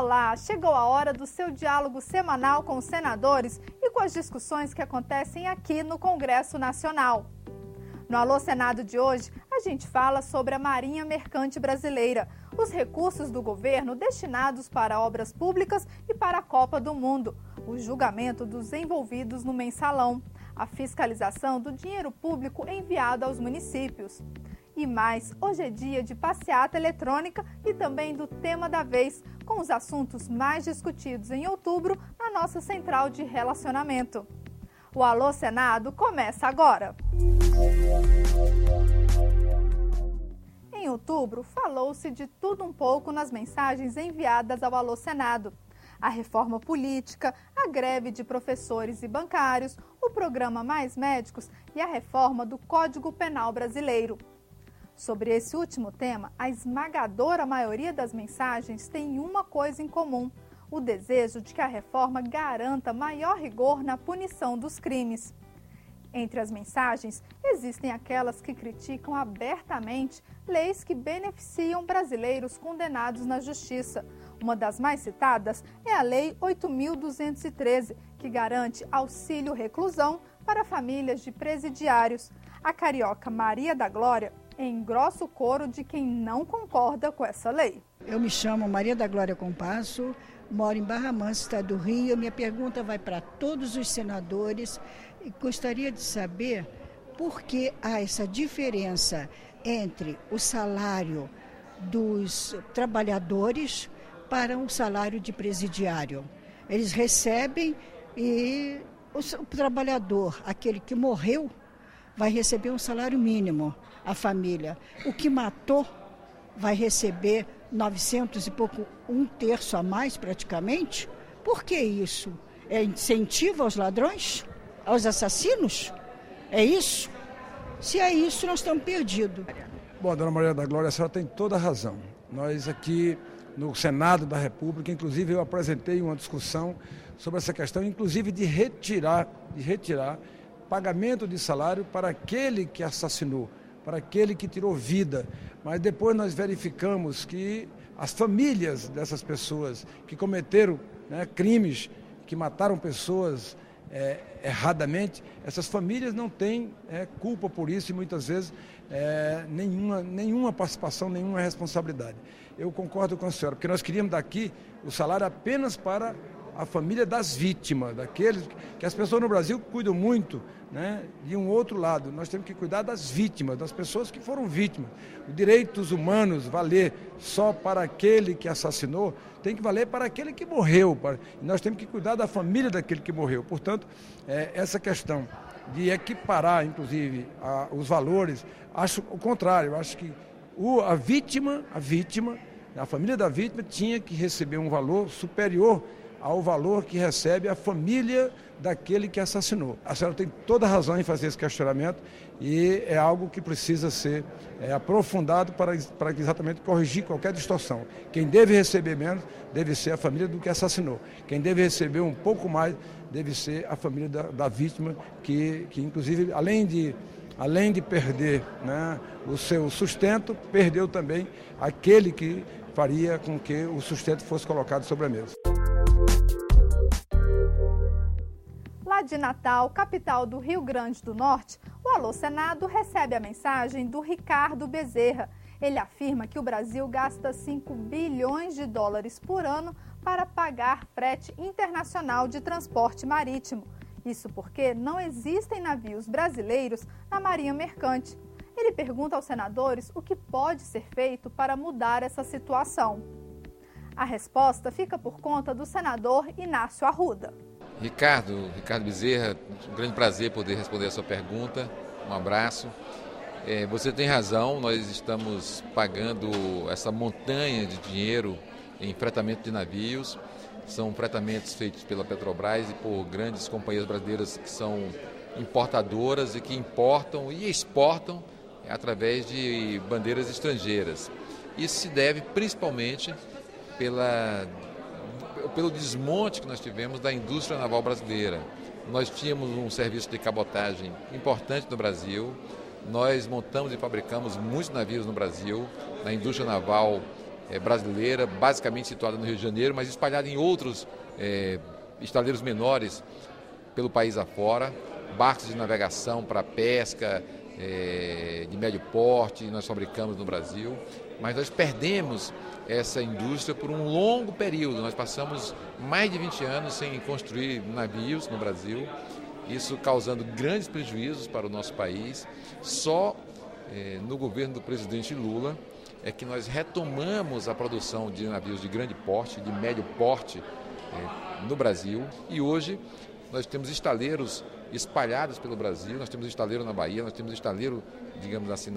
Olá, chegou a hora do seu diálogo semanal com os senadores e com as discussões que acontecem aqui no Congresso Nacional. No Alô Senado de hoje, a gente fala sobre a Marinha Mercante Brasileira, os recursos do governo destinados para obras públicas e para a Copa do Mundo, o julgamento dos envolvidos no mensalão, a fiscalização do dinheiro público enviado aos municípios. E mais, hoje é dia de passeata eletrônica e também do tema da vez, com os assuntos mais discutidos em outubro na nossa central de relacionamento. O Alô Senado começa agora! Em outubro, falou-se de tudo um pouco nas mensagens enviadas ao Alô Senado. A reforma política, a greve de professores e bancários, o programa Mais Médicos e a reforma do Código Penal Brasileiro. Sobre esse último tema, a esmagadora maioria das mensagens tem uma coisa em comum: o desejo de que a reforma garanta maior rigor na punição dos crimes. Entre as mensagens, existem aquelas que criticam abertamente leis que beneficiam brasileiros condenados na justiça. Uma das mais citadas é a Lei 8.213, que garante auxílio reclusão para famílias de presidiários. A carioca Maria da Glória engrossa o coro de quem não concorda com essa lei. Eu me chamo Maria da Glória Compasso, moro em Barra Mansa, estado do Rio. Minha pergunta vai para todos os senadores e gostaria de saber por que há essa diferença entre o salário dos trabalhadores para um salário de presidiário. Eles recebem e o trabalhador, aquele que morreu, vai receber um salário mínimo, a família. O que matou vai receber 900 e pouco, um terço a mais praticamente. Por que isso? É incentivo aos ladrões? Aos assassinos? É isso? Se é isso, nós estamos perdidos. Bom, dona Maria da Glória, a senhora tem toda a razão. Nós aqui no Senado da República, inclusive eu apresentei uma discussão sobre essa questão, inclusive de retirar pagamento de salário para aquele que assassinou, para aquele que tirou vida. Mas depois nós verificamos que as famílias dessas pessoas que cometeram crimes, que mataram pessoas erradamente, essas famílias não têm culpa por isso e muitas vezes nenhuma participação, nenhuma responsabilidade. Eu concordo com a senhora, porque nós queríamos daqui o salário apenas para a família das vítimas, daqueles que as pessoas no Brasil cuidam muito, de um outro lado. Nós temos que cuidar das vítimas, das pessoas que foram vítimas. Os direitos humanos valer só para aquele que assassinou, tem que valer para aquele que morreu. Nós temos que cuidar da família daquele que morreu. Portanto, essa questão de equiparar, inclusive, os valores, acho o contrário. Acho que a família da vítima tinha que receber um valor superior ao valor que recebe a família daquele que assassinou. A senhora tem toda a razão em fazer esse questionamento e é algo que precisa ser aprofundado para exatamente corrigir qualquer distorção. Quem deve receber menos deve ser a família do que assassinou. Quem deve receber um pouco mais deve ser a família da vítima, que inclusive, além de perder o seu sustento, perdeu também aquele que faria com que o sustento fosse colocado sobre a mesa. Lá de Natal, capital do Rio Grande do Norte, o Alô Senado recebe a mensagem do Ricardo Bezerra. Ele afirma que o Brasil gasta 5 bilhões de dólares por ano para pagar frete internacional de transporte marítimo. Isso porque não existem navios brasileiros na Marinha Mercante. Ele pergunta aos senadores o que pode ser feito para mudar essa situação. A resposta fica por conta do senador Inácio Arruda. Ricardo Bezerra, um grande prazer poder responder a sua pergunta. Um abraço. Você tem razão, nós estamos pagando essa montanha de dinheiro em fretamento de navios. São fretamentos feitos pela Petrobras e por grandes companhias brasileiras que são importadoras e que importam e exportam através de bandeiras estrangeiras. Isso se deve principalmente pelo desmonte que nós tivemos da indústria naval brasileira. Nós tínhamos um serviço de cabotagem importante no Brasil, nós montamos e fabricamos muitos navios no Brasil, na indústria naval brasileira, basicamente situada no Rio de Janeiro, mas espalhada em outros estaleiros menores pelo país afora, barcos de navegação para pesca de médio porte, nós fabricamos no Brasil, mas nós perdemos essa indústria por um longo período. Nós passamos mais de 20 anos sem construir navios no Brasil, isso causando grandes prejuízos para o nosso país. Só no governo do presidente Lula é que nós retomamos a produção de navios de grande porte, de médio porte no Brasil, e hoje nós temos estaleiros espalhados pelo Brasil. Nós temos estaleiro na Bahia, nós temos estaleiro, digamos assim,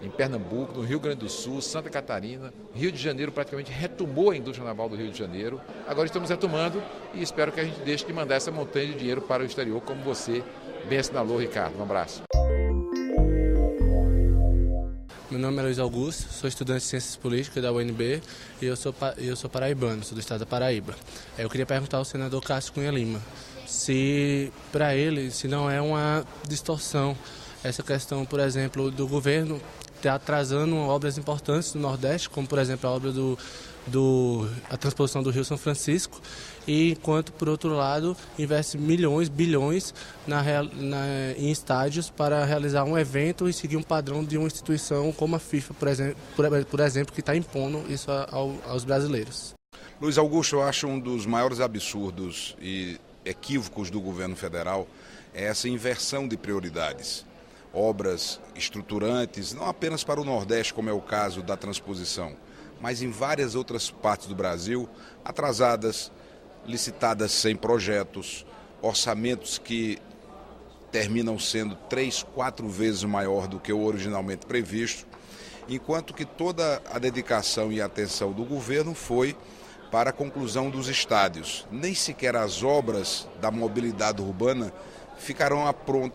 em Pernambuco, no Rio Grande do Sul, Santa Catarina. Rio de Janeiro praticamente retomou a indústria naval do Rio de Janeiro. Agora estamos retomando e espero que a gente deixe de mandar essa montanha de dinheiro para o exterior, como você bem assinalou, Ricardo. Um abraço. Meu nome é Luiz Augusto, sou estudante de Ciências Políticas da UNB e eu sou paraibano, sou do estado da Paraíba. Eu queria perguntar ao senador Cássio Cunha Lima se, para ele, se não é uma distorção essa questão, por exemplo, do governo estar atrasando obras importantes do Nordeste, como, por exemplo, a obra a transposição do Rio São Francisco, e enquanto, por outro lado, investe milhões, bilhões em estádios para realizar um evento e seguir um padrão de uma instituição como a FIFA, por exemplo, que está impondo isso aos brasileiros. Luiz Augusto, eu acho um dos maiores absurdos e equívocos do governo federal é essa inversão de prioridades. Obras estruturantes, não apenas para o Nordeste, como é o caso da transposição, mas em várias outras partes do Brasil, atrasadas, licitadas sem projetos, orçamentos que terminam sendo 3, 4 vezes maior do que o originalmente previsto, enquanto que toda a dedicação e atenção do governo foi para a conclusão dos estádios. Nem sequer as obras da mobilidade urbana ficarão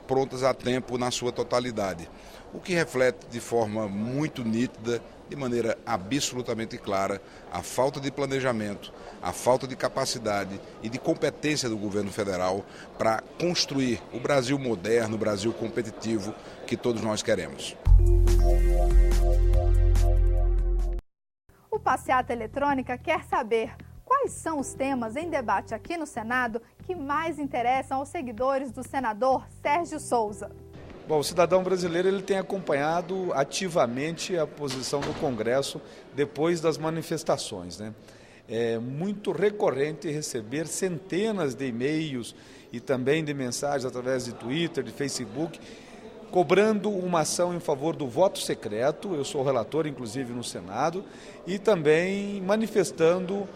prontas a tempo na sua totalidade, o que reflete de forma muito nítida, de maneira absolutamente clara, a falta de planejamento, a falta de capacidade e de competência do governo federal para construir o Brasil moderno, o Brasil competitivo que todos nós queremos. O Passeata Eletrônica quer saber quais são os temas em debate aqui no Senado que mais interessam aos seguidores do senador Sérgio Souza. Bom, o cidadão brasileiro ele tem acompanhado ativamente a posição do Congresso depois das manifestações, né? É muito recorrente receber centenas de e-mails e também de mensagens através de Twitter, de Facebook, cobrando uma ação em favor do voto secreto. Eu sou relator, inclusive, no Senado, e também manifestando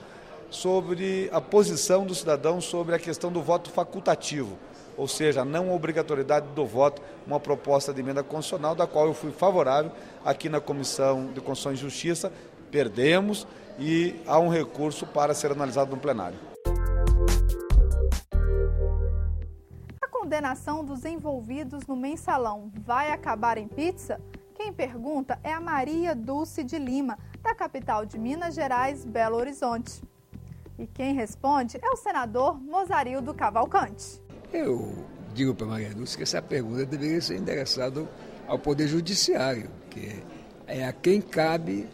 sobre a posição do cidadão sobre a questão do voto facultativo, ou seja, a não obrigatoriedade do voto, uma proposta de emenda constitucional, da qual eu fui favorável aqui na Comissão de Constituição e Justiça. Perdemos e há um recurso para ser analisado no plenário. A condenação dos envolvidos no mensalão vai acabar em pizza? Quem pergunta é a Maria Dulce de Lima, da capital de Minas Gerais, Belo Horizonte. E quem responde é o senador Mozarildo Cavalcante. Eu digo para a Maria Dulce que essa pergunta deveria ser endereçada ao Poder Judiciário, que é a quem cabe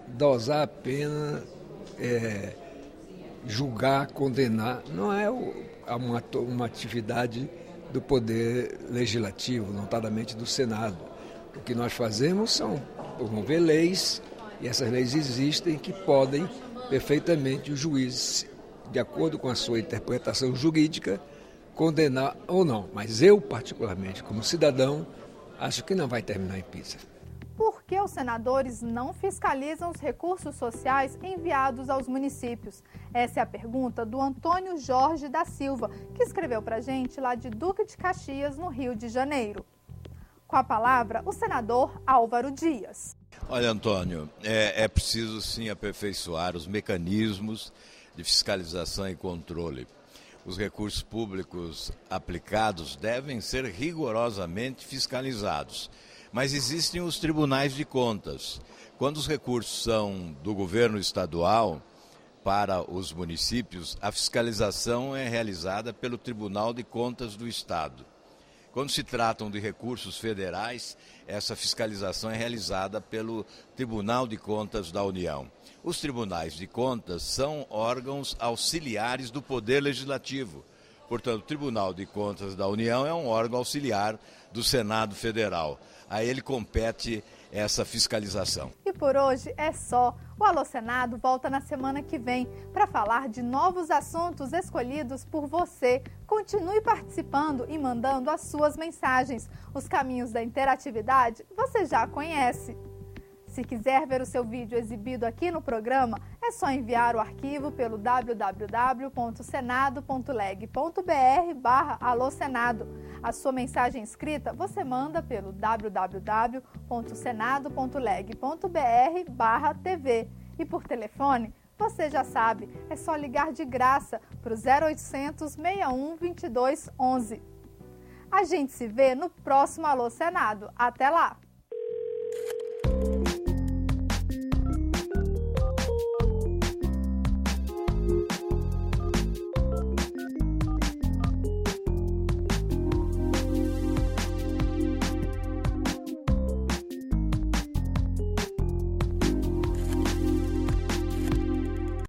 dosar a pena, julgar, condenar. Não é uma atividade do Poder Legislativo, notadamente do Senado. O que nós fazemos são promover leis, e essas leis existem que podem perfeitamente o juiz, de acordo com a sua interpretação jurídica, condenar ou não. Mas eu, particularmente, como cidadão, acho que não vai terminar em pizza. Por que os senadores não fiscalizam os recursos sociais enviados aos municípios? Essa é a pergunta do Antônio Jorge da Silva, que escreveu para a gente lá de Duque de Caxias, no Rio de Janeiro. Com a palavra, o senador Álvaro Dias. Olha, Antônio, é preciso sim aperfeiçoar os mecanismos de fiscalização e controle. Os recursos públicos aplicados devem ser rigorosamente fiscalizados. Mas existem os tribunais de contas. Quando os recursos são do governo estadual para os municípios, a fiscalização é realizada pelo Tribunal de Contas do Estado. Quando se tratam de recursos federais, essa fiscalização é realizada pelo Tribunal de Contas da União. Os tribunais de contas são órgãos auxiliares do Poder Legislativo. Portanto, o Tribunal de Contas da União é um órgão auxiliar do Senado Federal. A ele compete essa fiscalização. E por hoje é só. O Alô Senado volta na semana que vem para falar de novos assuntos escolhidos por você. Continue participando e mandando as suas mensagens. Os caminhos da interatividade você já conhece. Se quiser ver o seu vídeo exibido aqui no programa, é só enviar o arquivo pelo www.senado.leg.br/alôsenado. A sua mensagem escrita você manda pelo www.senado.leg.br/tv. E por telefone, você já sabe, é só ligar de graça para o 0800 61 22 11. A gente se vê no próximo Alô Senado. Até lá!